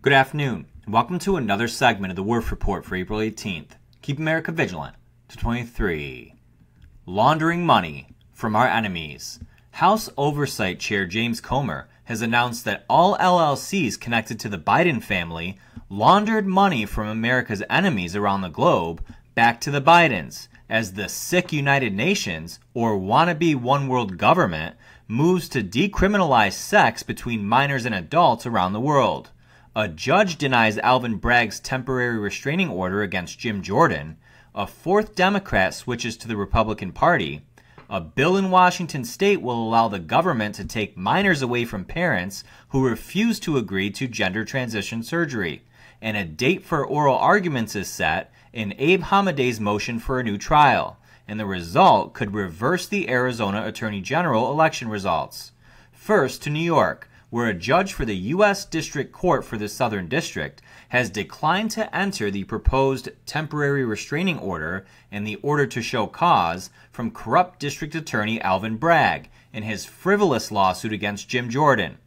Good afternoon, and welcome to another segment of the Werff Report for April 18th. Keep America vigilant. To 23. Laundering money from our enemies. House Oversight Chair James Comer has announced that all LLCs connected to the Biden family laundered money from America's enemies around the globe back to the Bidens, as the sick United Nations, or wannabe one world government, moves to decriminalize sex between minors and adults around the world. A judge denies Alvin Bragg's temporary restraining order against Jim Jordan. A fourth Democrat switches to the Republican Party. A bill in Washington state will allow the government to take minors away from parents who refuse to agree to gender transition surgery. And a date for oral arguments is set in Abe Hamadeh's motion for a new trial. And the result could reverse the Arizona Attorney General election results. First to New York, where a judge for the U.S. District Court for the Southern District has declined to enter the proposed temporary restraining order and the order to show cause from corrupt District Attorney Alvin Bragg in his frivolous lawsuit against Jim Jordan.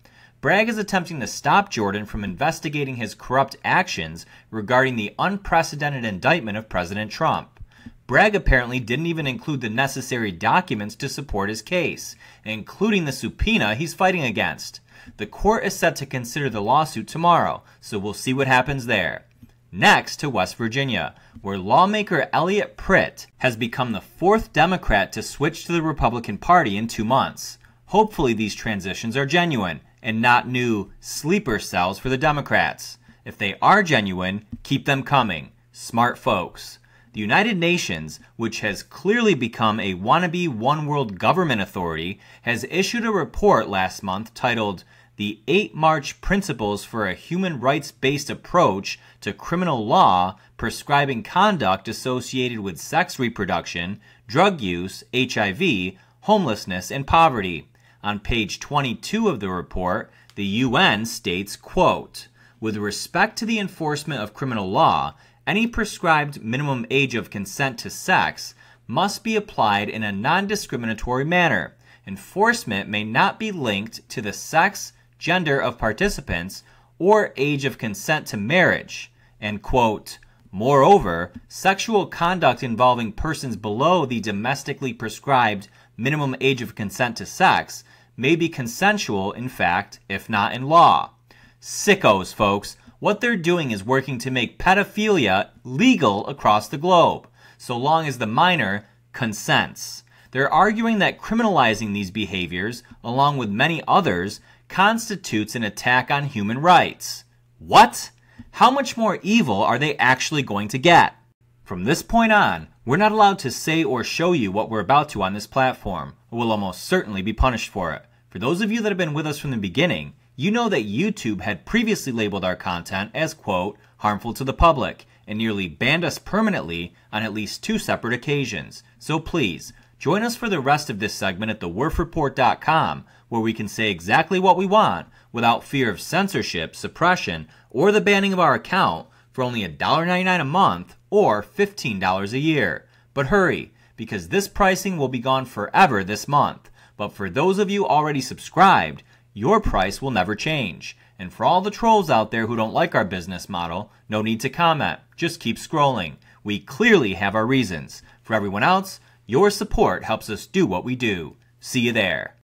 Bragg is attempting to stop Jordan from investigating his corrupt actions regarding the unprecedented indictment of President Trump. Bragg apparently didn't even include the necessary documents to support his case, including the subpoena he's fighting against. The court is set to consider the lawsuit tomorrow, so we'll see what happens there. Next to West Virginia, where lawmaker Elliot Pritt has become the fourth Democrat to switch to the Republican Party in 2 months. Hopefully these transitions are genuine and not new sleeper cells for the Democrats. If they are genuine, keep them coming. Smart folks. The United Nations, which has clearly become a wannabe one-world government authority, has issued a report last month titled The 8 March Principles for a Human Rights-Based Approach to Criminal Law Prescribing Conduct Associated with Sex Reproduction, Drug Use, HIV, Homelessness, and Poverty. On page 22 of the report, the UN states, quote, "With respect to the enforcement of criminal law, any prescribed minimum age of consent to sex must be applied in a non-discriminatory manner. Enforcement may not be linked to the sex, gender of participants, or age of consent to marriage." And quote, "Moreover, sexual conduct involving persons below the domestically prescribed minimum age of consent to sex may be consensual in fact, if not in law." Sickos, folks. What they're doing is working to make pedophilia legal across the globe, so long as the minor consents. They're arguing that criminalizing these behaviors, along with many others, constitutes an attack on human rights. What? How much more evil are they actually going to get? From this point on, we're not allowed to say or show you what we're about to on this platform, or will almost certainly be punished for it. For those of you that have been with us from the beginning, you know that YouTube had previously labeled our content as, quote, harmful to the public, and nearly banned us permanently on at least 2 separate occasions. So please, join us for the rest of this segment at thewerfreport.com, where we can say exactly what we want without fear of censorship, suppression, or the banning of our account for only $1.99 a month or $15 a year. But hurry, because this pricing will be gone forever this month. But for those of you already subscribed, your price will never change. And for all the trolls out there who don't like our business model, no need to comment. Just keep scrolling. We clearly have our reasons. For everyone else, your support helps us do what we do. See you there.